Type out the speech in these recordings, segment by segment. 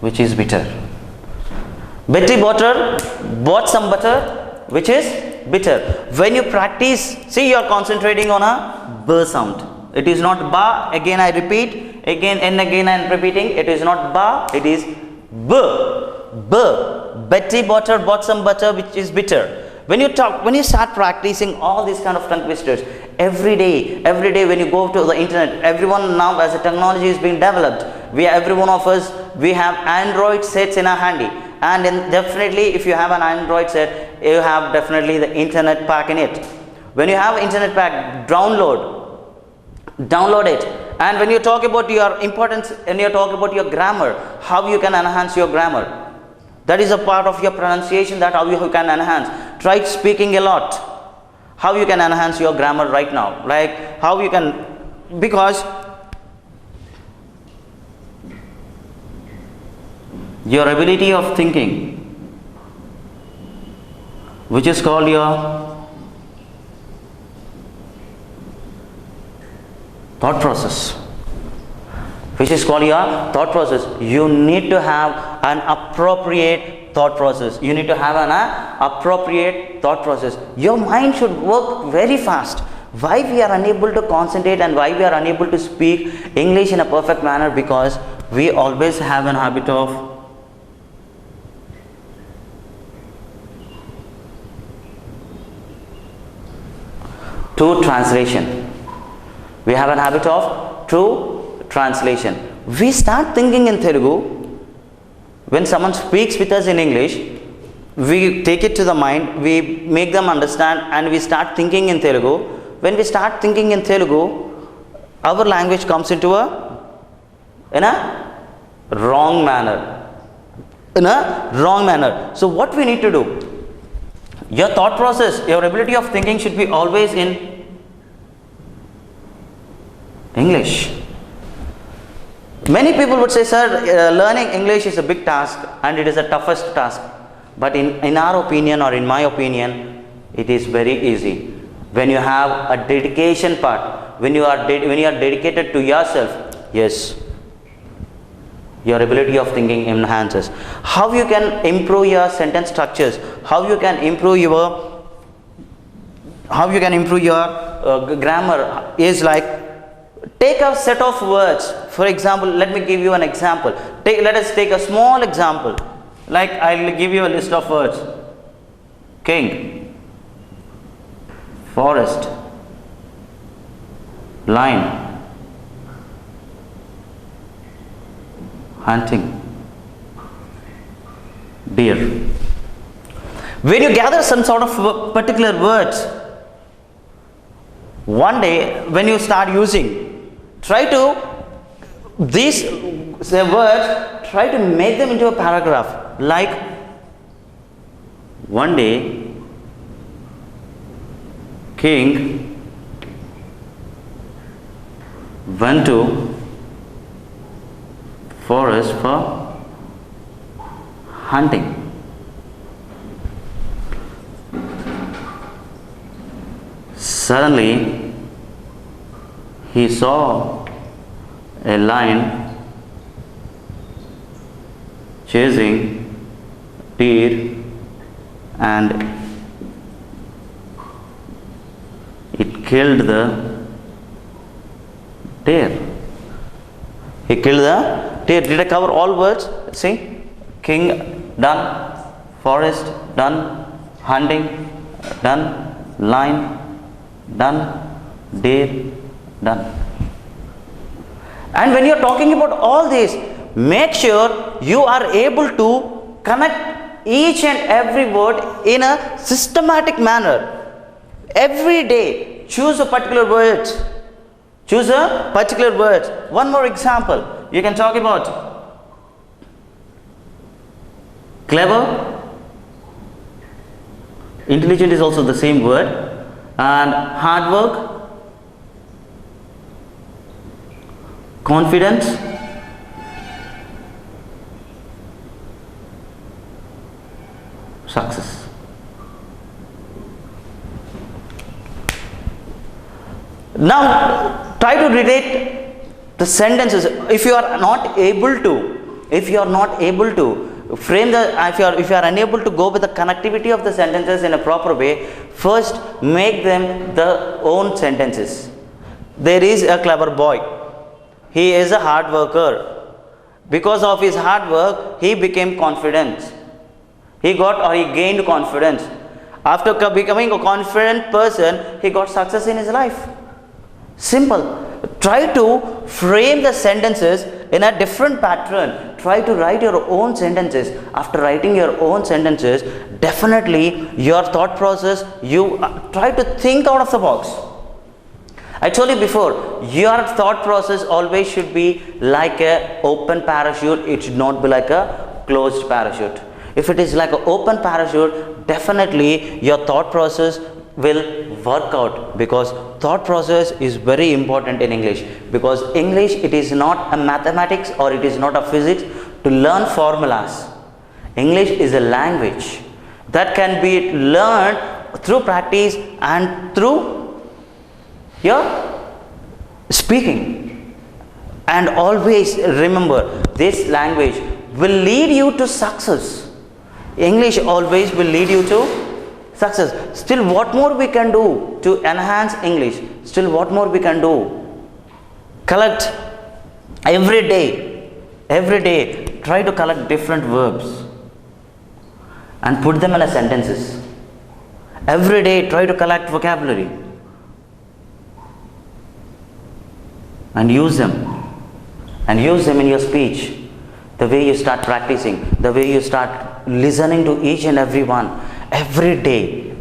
which is bitter. Betty butter bought some butter, which is bitter. When you practice, see, you are concentrating on a b sound. It is not ba. Again I repeat, again and again I am repeating. It is not ba, it is b. B. Betty butter bought some butter, which is bitter. When you start practicing all these kind of tongue twisters every day when you go to the internet, everyone now, as the technology is being developed, every one of us, we have Android sets in our handy, and definitely if you have an Android set, you have definitely the internet pack in it. When you have internet pack, download it. And when you talk about your importance and you talk about your grammar, how you can enhance your grammar, that is a part of your pronunciation, that how you can enhance. Try speaking a lot. How you can enhance your grammar right now, like how you can, because your ability of thinking, which is called your thought process, you need to have an appropriate thought process. Your mind should work very fast. Why we are unable to concentrate and why we are unable to speak English in a perfect manner? Because we always have an habit of translation. We have a habit of translation. We start thinking in Telugu. When someone speaks with us in English, we take it to the mind, we make them understand, and we start thinking in Telugu. When we start thinking in Telugu, our language comes into in a wrong manner. So what we need to do? Your thought process, your ability of thinking should be always in English. Many people would say, sir, learning English is a big task and it is the toughest task. But in our opinion, or in my opinion, it is very easy. When you have a dedication part, when you are dedicated to yourself, yes, your ability of thinking enhances. How you can improve your sentence structures? How you can improve your grammar is like, take a set of words. For example, let me give you an example. Let us take a small example. Like, I'll give you a list of words. King, forest, lion, hunting, deer. When you gather some sort of particular words, one day when you start using, try to these words, try to make them into a paragraph. Like, one day king went to forest for hunting. Suddenly he saw a lion chasing deer, and it killed the deer. He killed the deer. Did I cover all words? See, king done, forest done, hunting done, lion done, deer done. And when you are talking about all this, make sure you are able to connect each and every word in a systematic manner. Every day, choose a particular word. One more example. You can talk about clever. Intelligent is also the same word. And hard work, confidence, success. Now try to relate the sentences. If you are not able to if you are not able to frame the, if you are unable to go with the connectivity of the sentences in a proper way, first make them the own sentences. There is a clever boy. He is a hard worker. Because of his hard work, he became confident. He gained confidence. After becoming a confident person, he got success in his life. Simple. Try to frame the sentences in a different pattern. Try to write your own sentences. After writing your own sentences, definitely your thought process, you try to think out of the box. I told you before, your thought process always should be like an open parachute. It should not be like a closed parachute. If it is like an open parachute, definitely your thought process will work out, because thought process is very important in English. Because English, it is not a mathematics or it is not a physics to learn formulas. English is a language that can be learned through practice and through your speaking. And always remember, this language will lead you to success. English always will lead you to success. Still, what more we can do to enhance English? Still, what more we can do? Collect every day, try to collect different verbs and put them in a sentences. Every day, try to collect vocabulary and use them in your speech. The way you start practicing, the way you start listening to each and every one, every day.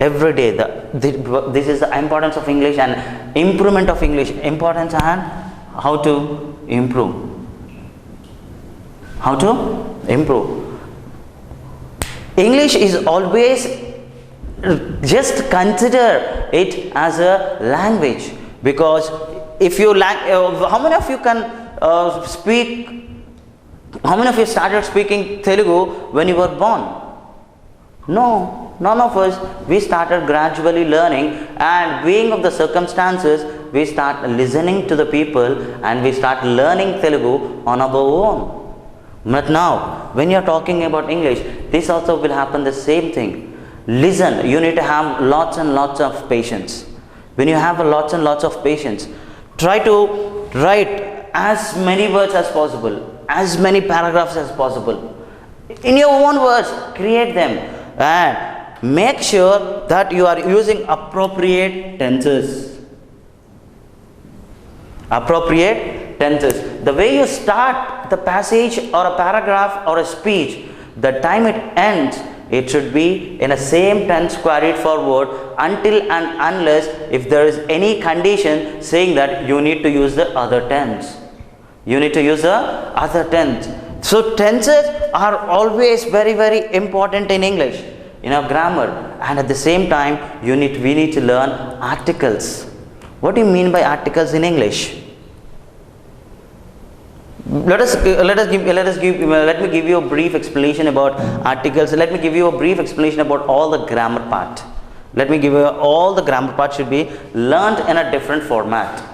This is the importance of English and improvement of English. Importance and how to improve. How to improve. English is always, just consider it as a language, because if you how many of you can speak? How many of you started speaking Telugu when you were born? No, none of us. We started gradually learning, and being of the circumstances, we start listening to the people and we start learning Telugu on our own. But now, when you are talking about English, this also will happen the same thing. Listen, you need to have lots and lots of patience. When you have lots and lots of patience, try to write as many words as possible, as many paragraphs as possible. In your own words, create them and make sure that you are using appropriate tenses. Appropriate tenses. The way you start the passage or a paragraph or a speech, the time it ends, it should be in a same tense carried forward until and unless if there is any condition saying that you need to use the other tense. You need to use the other tense. So tenses are always very, very important in English, in our grammar. And at the same time, we need to learn articles. What do you mean by articles in English? Let me give you a brief explanation about articles. Let me give you a brief explanation about all the grammar part. Let me give you all the grammar part should be learned in a different format.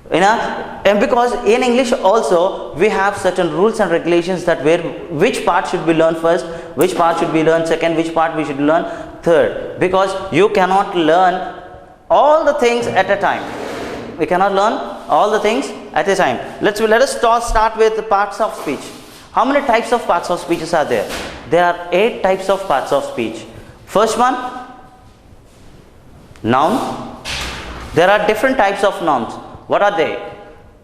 And because in English also we have certain rules and regulations that which part should be learned first, which part should be learned second, which part we should learn third. Because you cannot learn all the things at a time. We cannot learn all the things at a time. Let us start with the parts of speech. How many types of parts of speeches are there? There are 8 types of parts of speech. First one, noun. There are different types of nouns. What are they?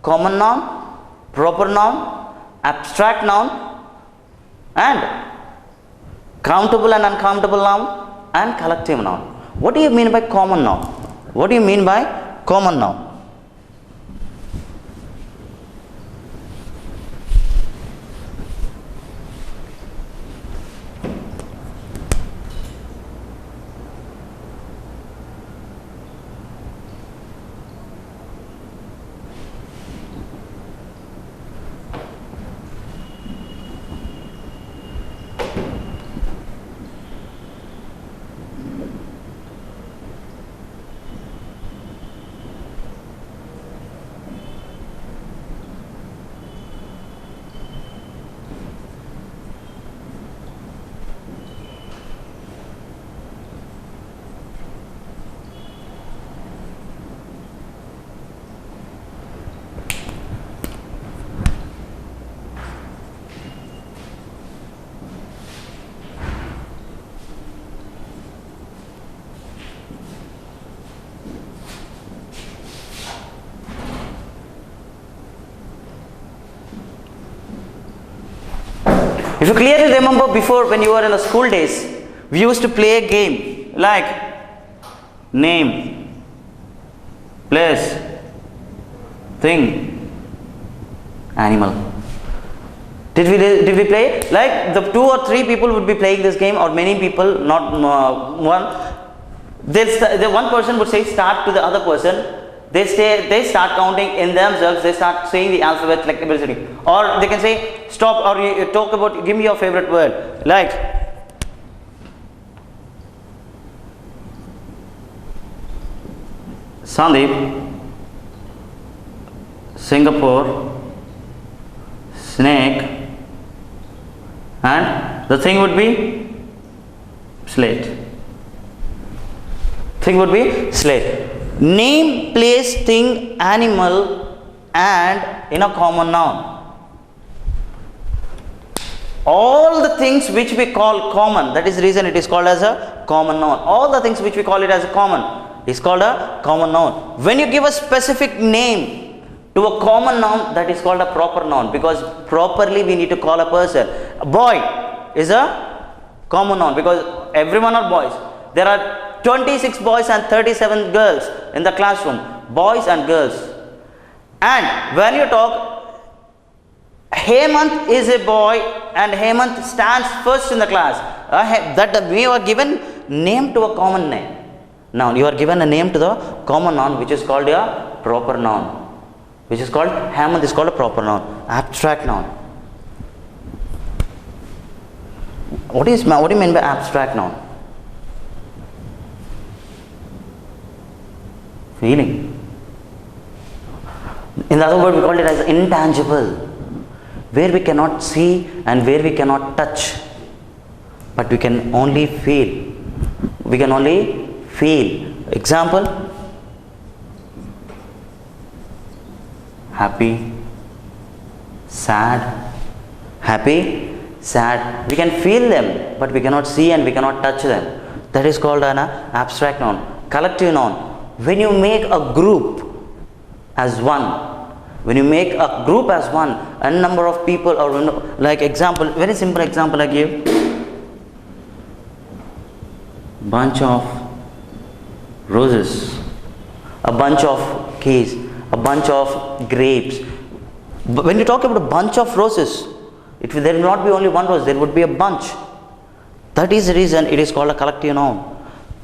Common noun, proper noun, abstract noun, and countable and uncountable noun, and collective noun. What do you mean by common noun? What do you mean by common noun? If you clearly remember, before when you were in the school days, we used to play a game like name, place, thing, animal. Did we play? Like the 2 or 3 people would be playing this game, or many people, not one. The one person would say start to the other person. They start counting in themselves. They start saying the alphabet like ABCD, or they can say stop, or you talk about, give me your favorite word, like Sandeep, Singapore, snake, and the thing would be slate. Thing would be slate. Name, place, thing, animal, and in a common noun. All the things which we call common, that is the reason it is called as a common noun. All the things which we call it as a common is called a common noun. When you give a specific name to a common noun, that is called a proper noun, because properly we need to call a person. A boy is a common noun because everyone are boys. There are 26 boys and 37 girls in the classroom, boys and girls. And when you talk, Hemant is a boy and Hemant stands first in the class. That we are given name to a common name. Now you are given a name to the common noun, which is called a proper noun, which is called Hemant is called a proper noun. Abstract noun. What do you mean by abstract noun? Feeling. In other words, we call it as intangible, where we cannot see and where we cannot touch, but we can only feel. We can only feel. Example: happy, sad, happy, sad. We can feel them, but we cannot see and we cannot touch them. That is called an abstract noun. Collective noun. When you make a group as one, when you make a group as one, a number of people, or like example, very simple example I give. Bunch of roses, a bunch of keys, a bunch of grapes. But when you talk about a bunch of roses, there will not be only one rose, there would be a bunch. That is the reason it is called a collective noun.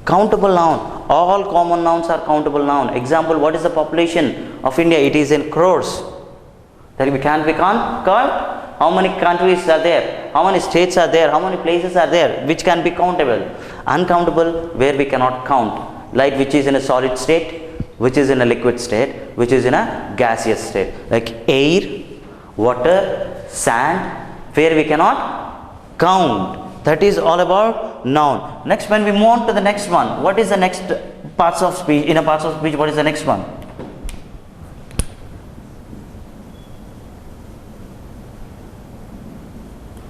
Countable noun. All common nouns are countable noun. Example: what is the population of India? It is in crores. That we can't count how many countries are there, how many states are there, how many places are there, which can be countable. Uncountable, where we cannot count, like which is in a solid state, which is in a liquid state, which is in a gaseous state, like air, water, sand, where we cannot count. That is all about noun. Next, when we move on to the next one, what is the next parts of speech? In a parts of speech, what is the next one?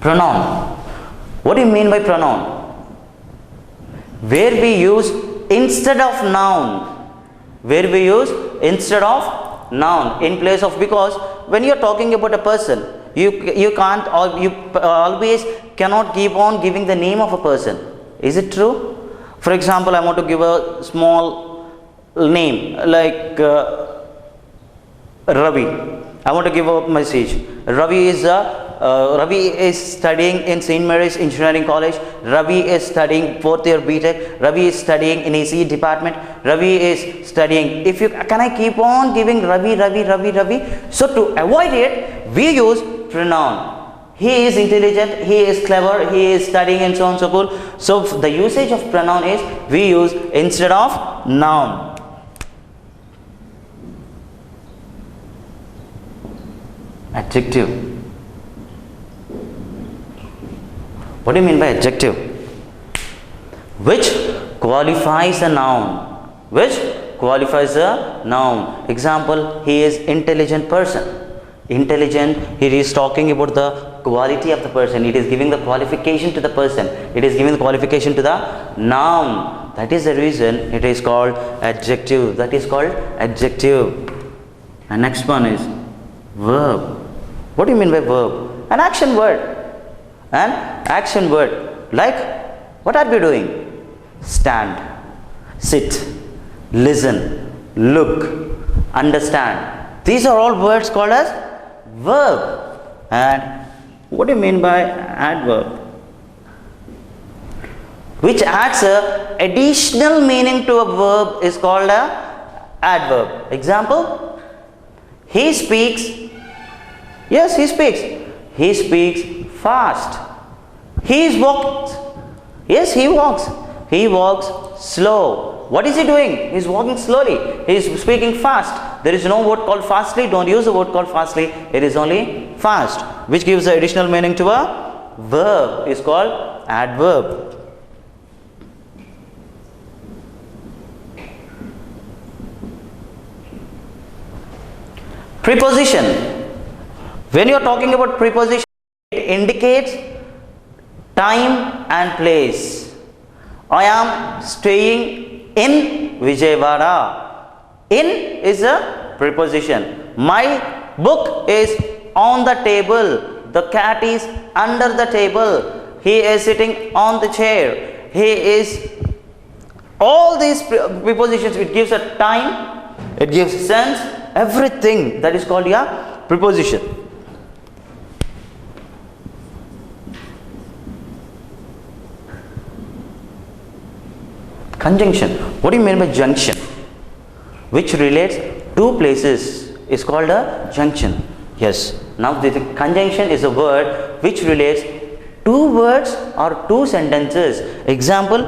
Pronoun. What do you mean by pronoun? Where we use instead of noun. Where we use instead of noun in place of, because when you are talking about a person, you can't, or you always cannot keep on giving the name of a person. Is it true? For example, I want to give a small name like Ravi. I want to give a message. Ravi is studying in St. Mary's Engineering College. Ravi is studying 4th year BTech. Ravi is studying in ACE department. Ravi is studying. Can I keep on giving Ravi? So to avoid it, we use pronoun. He is intelligent, he is clever, he is studying in so and so forth. So the usage of pronoun is we use instead of noun. Adjective. What do you mean by adjective? Which qualifies a noun. Which qualifies a noun. Example: he is intelligent person. Intelligent, it is talking about the quality of the person. It is giving the qualification to the person. It is giving the qualification to the noun. That is the reason it is called adjective. That is called adjective. And next one is verb. What do you mean by verb? An action word. an action word. Like, what are we doing? Stand, sit, listen, look, understand. These are all words called as verb. And what do you mean by adverb? Which adds a additional meaning to a verb is called a adverb. Example, he speaks. Yes, he speaks. He speaks fast. He is walked. Yes, he walks. He walks slow. What is he doing? He is walking slowly. He is speaking fast. There is no word called fastly. Don't use the word called fastly. It is only fast, which gives the additional meaning to a verb is called adverb. Preposition. When you are talking about preposition, it indicates time and place. I am staying in Vijayawada. In is a preposition. My book is on the table. The cat is under the table. He is sitting on the chair. He is. All these prepositions, it gives a time, it gives sense. Everything that is called a preposition. Conjunction. What do you mean by junction? Which relates two places is called a junction. Yes. Now the conjunction is a word which relates two words or two sentences. Example,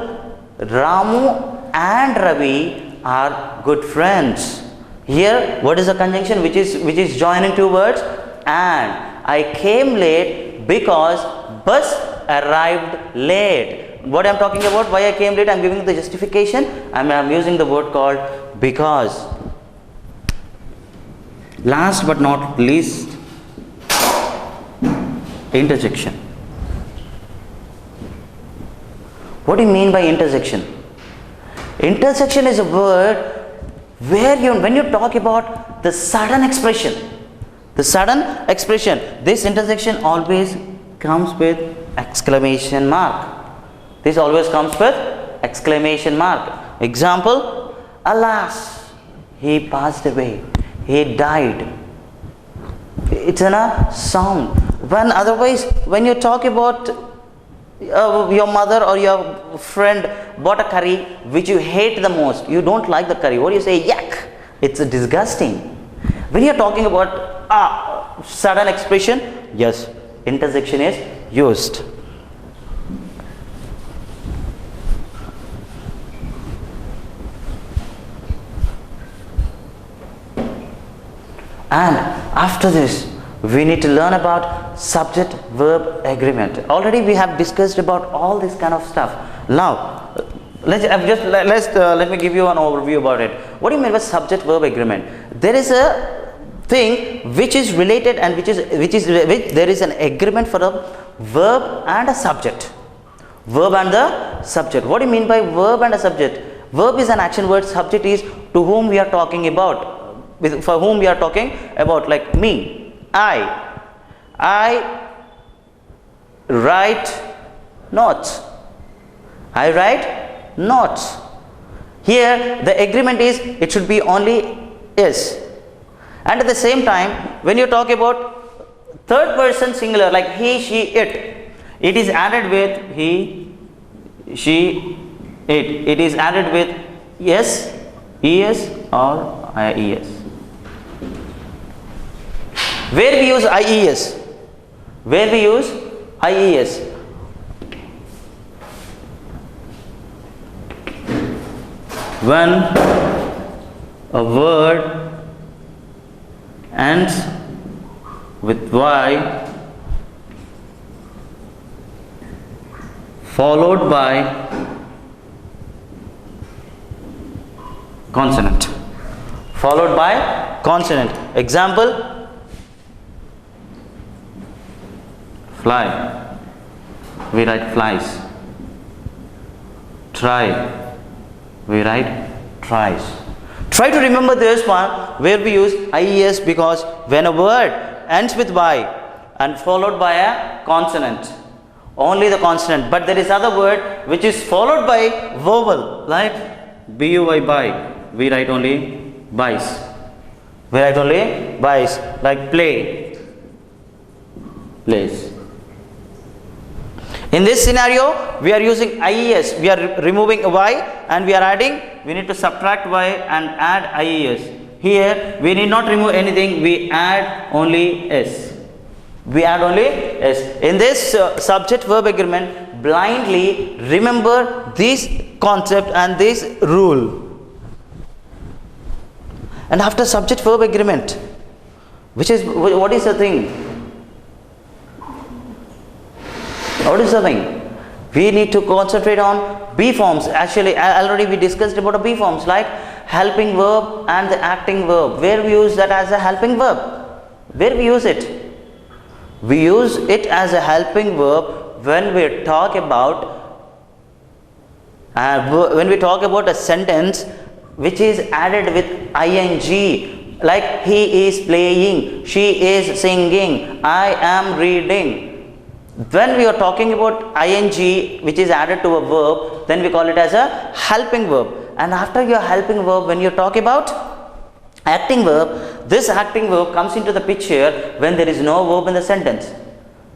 Ramu and Ravi are good friends. Here, what is the conjunction which is joining two words? And I came late because bus arrived late. What I am talking about, why I came late, I am giving the justification. I am using the word called because. Last but not least, interjection. What do you mean by interjection? Interjection is a word where when you talk about the sudden expression, this interjection always comes with exclamation mark. This always comes with exclamation mark. Example, alas, he passed away, he died. It's in a sound. When you talk about your mother or your friend bought a curry which you hate the most, you don't like the curry, what do you say? Yuck, it's disgusting. When you're talking about sudden expression, yes, interjection is used. And after this, we need to learn about subject verb agreement. Already we have discussed about all this kind of stuff. Now let me give you an overview about it. What do you mean by subject verb agreement? There is a thing which is related and which there is an agreement for a verb and a subject. Verb and the subject. What do you mean by verb and a subject? Verb is an action word. Subject is to whom we are talking about. For whom we are talking about, like me. I write notes. I write notes. Here the agreement is it should be only is. And at the same time, when you talk about third person singular like he, she, it is added with he, she, it. It is added with yes, es or ies. Where we use IES? Where we use IES? When a word ends with Y followed by consonant. Followed by consonant. Example, fly, we write flies. Try, we write tries. Try to remember this one where we use IES, because when a word ends with Y and followed by a consonant, only the consonant, but there is other word which is followed by vowel, like buy, buy, we write only buys, we write only buys, like play, plays. In this scenario, we are using IES, we are removing a y and we are adding, we need to subtract y and add IES. Here, we need not remove anything, we add only S. We add only S. In this subject verb agreement, blindly remember this concept and this rule. And after subject verb agreement, which is, what is the thing? What is the thing? We need to concentrate on B forms. Actually, already we discussed about the B forms, like helping verb and the acting verb. Where we use that as a helping verb? Where we use it? We use it as a helping verb when we talk about a sentence which is added with ing, like he is playing, she is singing, I am reading. When we are talking about ing which is added to a verb, then we call it as a helping verb. And after your helping verb, when you talk about acting verb, this acting verb comes into the picture when there is no verb in the sentence.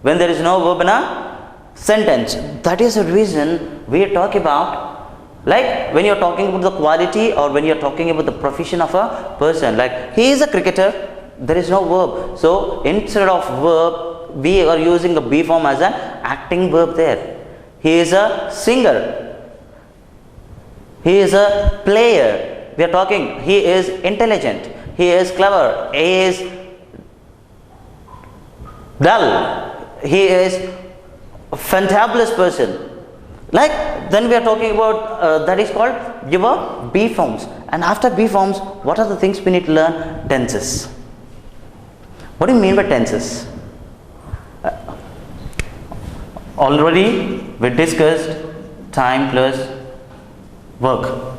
When there is no verb in a sentence. That is the reason we talk about, like when you are talking about the quality or when you are talking about the profession of a person, like he is a cricketer, there is no verb. So instead of verb, we are using a B form as an acting verb there. He is a singer. He is a player. We are talking, he is intelligent. He is clever. He is dull. He is a fantabulous person. Like then we are talking about, that is called your B forms. And after B forms, what are the things we need to learn? Tenses. What do you mean by tenses? Already we discussed time plus work.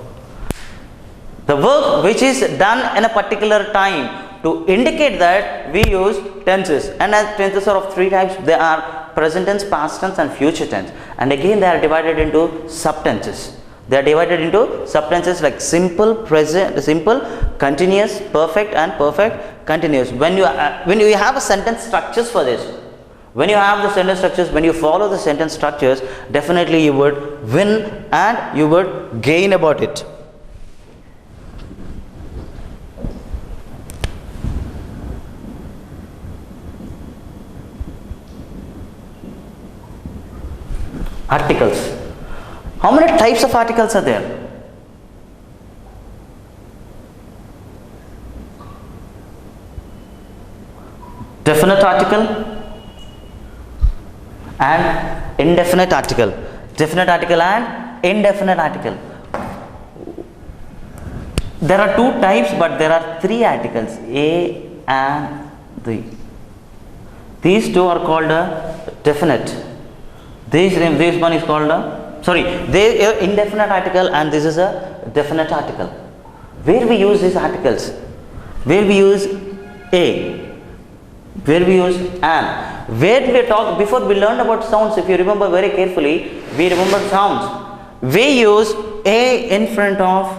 The work which is done in a particular time, to indicate that we use tenses. And as tenses are of three types, they are present tense, past tense and future tense. And again they are divided into subtenses. They are divided into subtenses like simple, present, simple, continuous, perfect and perfect continuous. When you have a sentence structures for this, when you have the sentence structures, when you follow the sentence structures, definitely you would win and you would gain about it. Articles. How many types of articles are there? Definite article and indefinite article. Definite article and indefinite article. There are two types, but there are three articles, A and the. These two are called a definite. This one is called a, they are indefinite article and this is a definite article. Where we use these articles? Where we use a, where we use an. Where we talk, before we learned about sounds, if you remember very carefully, we remember sounds. We use a in front of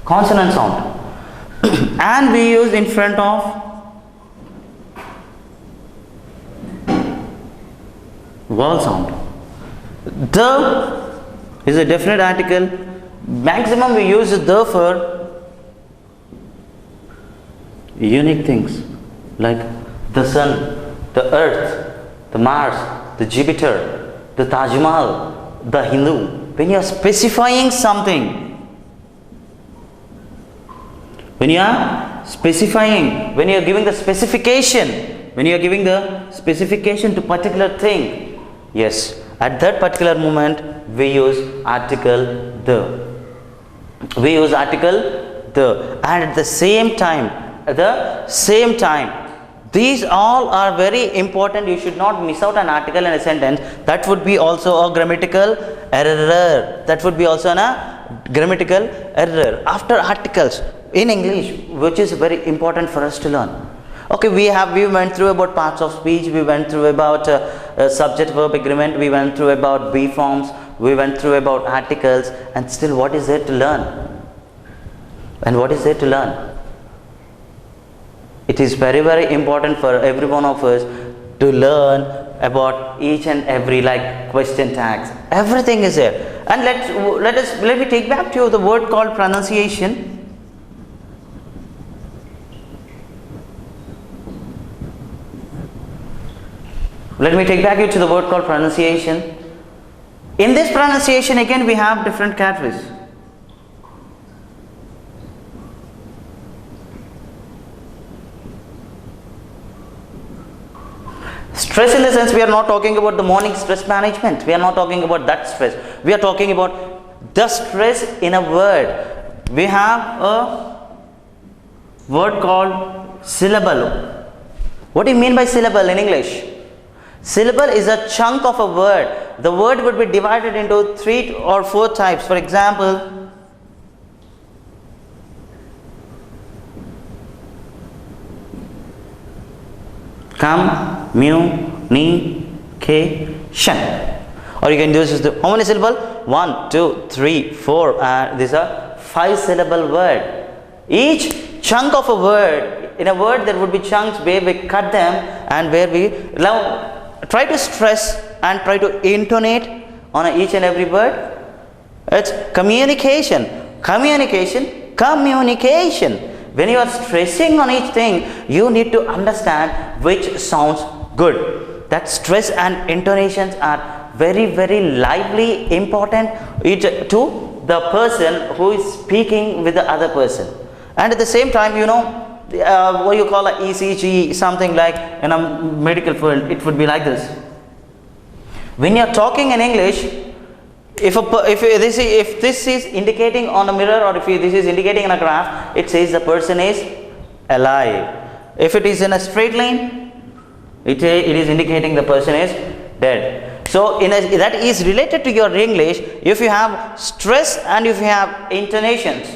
consonant sound. And we use in front of vowel sound. The is a definite article. Maximum we use the for unique things like the sun, the earth, the Mars, the Jupiter, the Taj Mahal, the Hindu. When you are specifying something, when you are specifying, when you are giving the specification, when you are giving the specification to particular thing, yes, at that particular moment we use article the. We use article the, and at the same time, these all are very important. You should not miss out an article in a sentence. That would be also a grammatical error. That would be also a grammatical error. After articles, in English, which is very important for us to learn. Okay, we went through about parts of speech, we went through about subject verb agreement, we went through about be forms, we went through about articles, and still what is there to learn? And what is there to learn? It is very, very important for every one of us to learn about each and every, like, question tags. Everything is there. And let me take back to you the word called pronunciation. Let me take back you to the word called pronunciation. In this pronunciation, again, we have different categories. Stress, in the sense, we are not talking about the morning stress management. We are not talking about that stress. We are talking about the stress in a word. We have a word called syllable. What do you mean by syllable in English? Syllable is a chunk of a word. The word would be divided into 3 or 4 types. For example, communication. Or you can use this. How many syllable? 1, 2, 3, 4. These are 5 syllable word. Each chunk of a word, in a word there would be chunks where we cut them and where we now try to stress and try to intonate on each and every word. It's communication. Communication. Communication. When you are stressing on each thing, you need to understand which sounds good. That stress and intonations are very, very lively, important to the person who is speaking with the other person. And at the same time, you know, what you call a ECG, something like in a medical field, it would be like this. When you are talking in English, if this is indicating on a mirror, or if this is indicating in a graph, it says the person is alive. If it is in a straight line, it is indicating the person is dead. So that is related to your English. If you have stress and if you have intonations,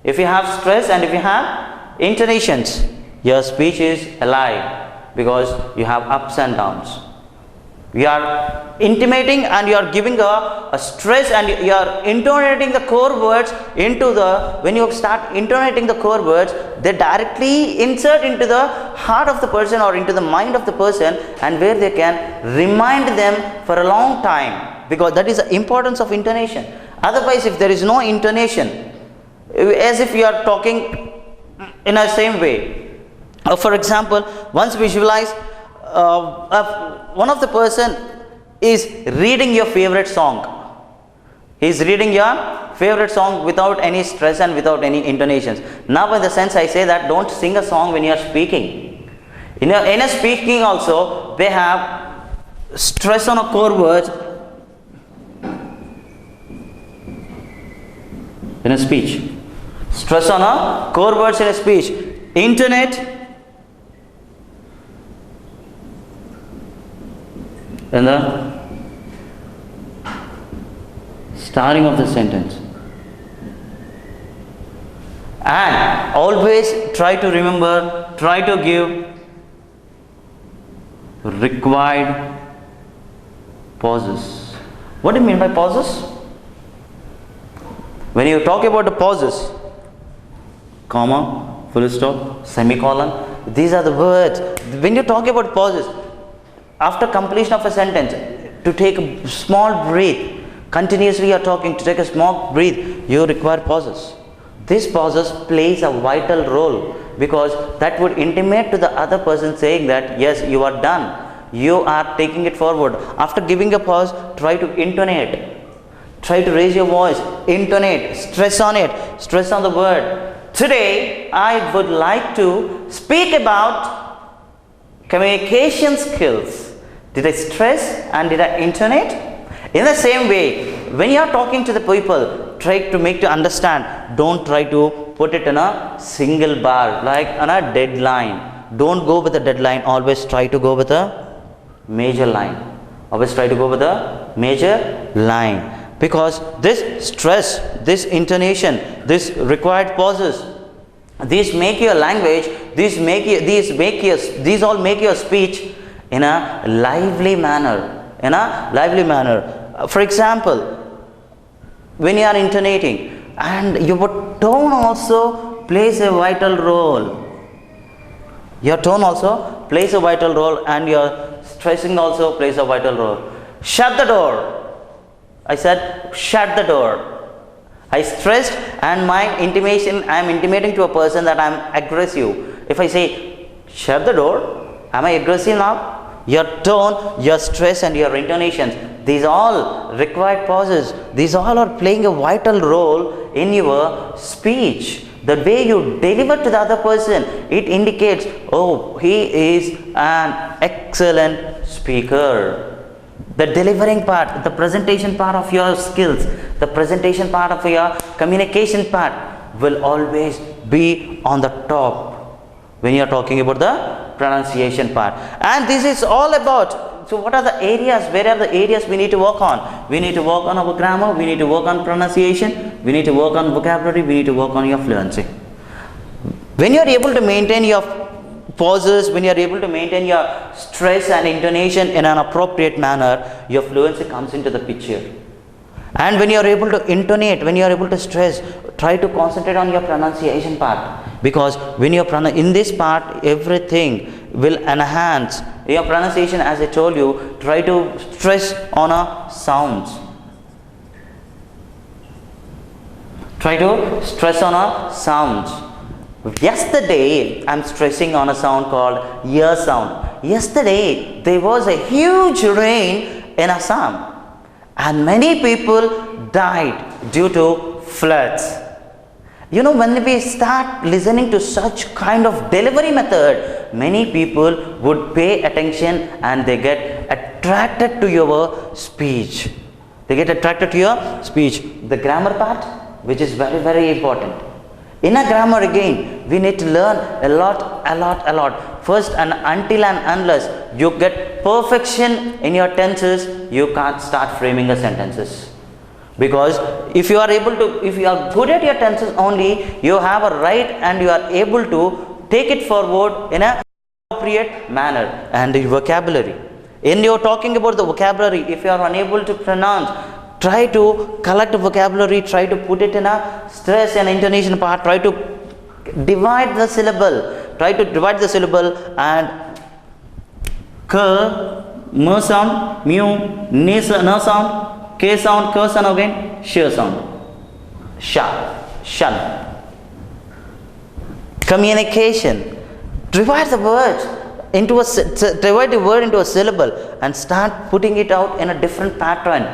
if you have stress and if you have intonations, your speech is alive because you have ups and downs. You are intimating and you are giving a stress, and you are intonating the core words into the, when you start intonating the core words, they directly insert into the heart of the person or into the mind of the person, and where they can remind them for a long time, because that is the importance of intonation. Otherwise, if there is no intonation, as if you are talking in a same way. For example, once visualize one of the person is reading your favorite song. He is reading your favorite song without any stress and without any intonations. Now in the sense I say that don't sing a song when you are speaking. In a speaking also, they have stress on a core words in a speech. Stress on a core words in a speech. Intonate in the starting of the sentence, and always try to remember, try to give required pauses. What do you mean by pauses? When you talk about the pauses, comma, full stop, semicolon, these are the words. When you talk about pauses, after completion of a sentence, to take a small breath, continuously you are talking, to take a small breath, you require pauses. These pauses plays a vital role, because that would intimate to the other person saying that yes, you are done, you are taking it forward. After giving a pause, try to intonate, try to raise your voice, intonate, stress on it, stress on the word. Today I would like to speak about communication skills. Did I stress and did I intonate? In the same way, when you are talking to the people, try to make to understand. Don't try to put it in a single bar, like on a deadline. Don't go with a deadline. Always try to go with a major line. Always try to go with a major line. Because this stress, this intonation, this required pauses These make your language, these all make your speech in a lively manner. For example, when you are intonating, and your tone also plays a vital role. Your tone also plays a vital role, and your stressing also plays a vital role. Shut the door. I said, shut the door. I stressed, and my intimation, I am intimating to a person that I am aggressive. If I say, shut the door, am I aggressive now? Your tone, your stress, and your intonations, these all required pauses. These all are playing a vital role in your speech. The way you deliver to the other person, it indicates, oh, he is an excellent speaker. The delivering part, the presentation part of your skills, the presentation part of your communication part will always be on the top when you are talking about the pronunciation part. And this is all about, so what are the areas, where are the areas we need to work on? We need to work on our grammar, we need to work on pronunciation, we need to work on vocabulary, we need to work on your fluency. When you are able to maintain your pauses, when you are able to maintain your stress and intonation in an appropriate manner, your fluency comes into the picture. And when you are able to intonate, when you are able to stress, try to concentrate on your pronunciation part, because when you are in this part, everything will enhance your pronunciation. As I told you, try to stress on a sounds. Try to stress on a sounds. Yesterday, I am stressing on a sound called ear sound. Yesterday, there was a huge rain in Assam, and many people died due to floods. You know, when we start listening to such kind of delivery method, many people would pay attention and they get attracted to your speech. They get attracted to your speech. The grammar part, which is very, very important. In a grammar again, we need to learn a lot. First, and until and unless you get perfection in your tenses, you can't start framing the sentences. Because if you are good at your tenses only, you have a right and you are able to take it forward in an appropriate manner. And the vocabulary. In your talking about the vocabulary, if you are unable to pronounce, try to collect vocabulary, try to put it in a stress and intonation part, try to divide the syllable, and k, m sound, mu, n sound, k sound, k sound again, sh sound, sha, shun. Communication. Divide the word into a syllable and start putting it out in a different pattern.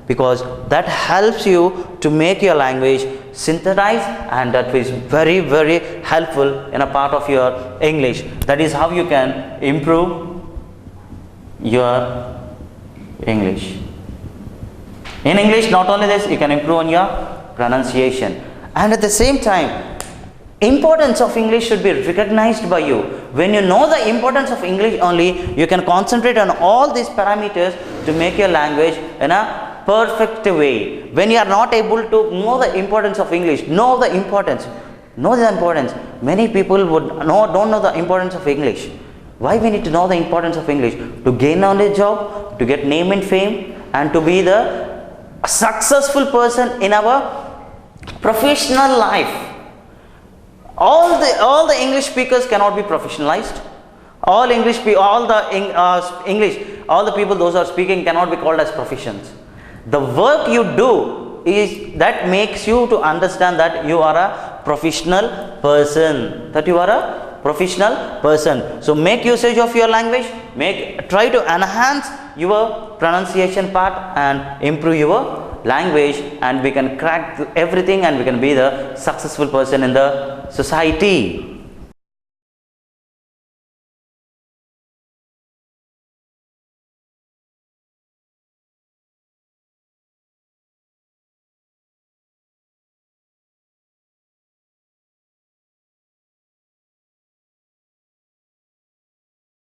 Because that helps you to make your language synthesize, and that is very, very helpful in a part of your English. That is how you can improve your English. In English, not only this, you can improve on your pronunciation. And at the same time, importance of English should be recognized by you. When you know the importance of English only, you can concentrate on all these parameters to make your language in a perfect way. When you are not able to know the importance of English, know the importance. Many people don't know the importance of English. Why we need to know the importance of English? To gain knowledge of, to get name and fame, and to be the successful person in our professional life. All the English speakers cannot be professionalized. All the people those who are speaking cannot be called as proficients. The work you do is that makes you to understand that you are a professional person. So make usage of your language. Try to enhance your pronunciation part and improve your language, and we can crack everything and we can be the successful person in the society.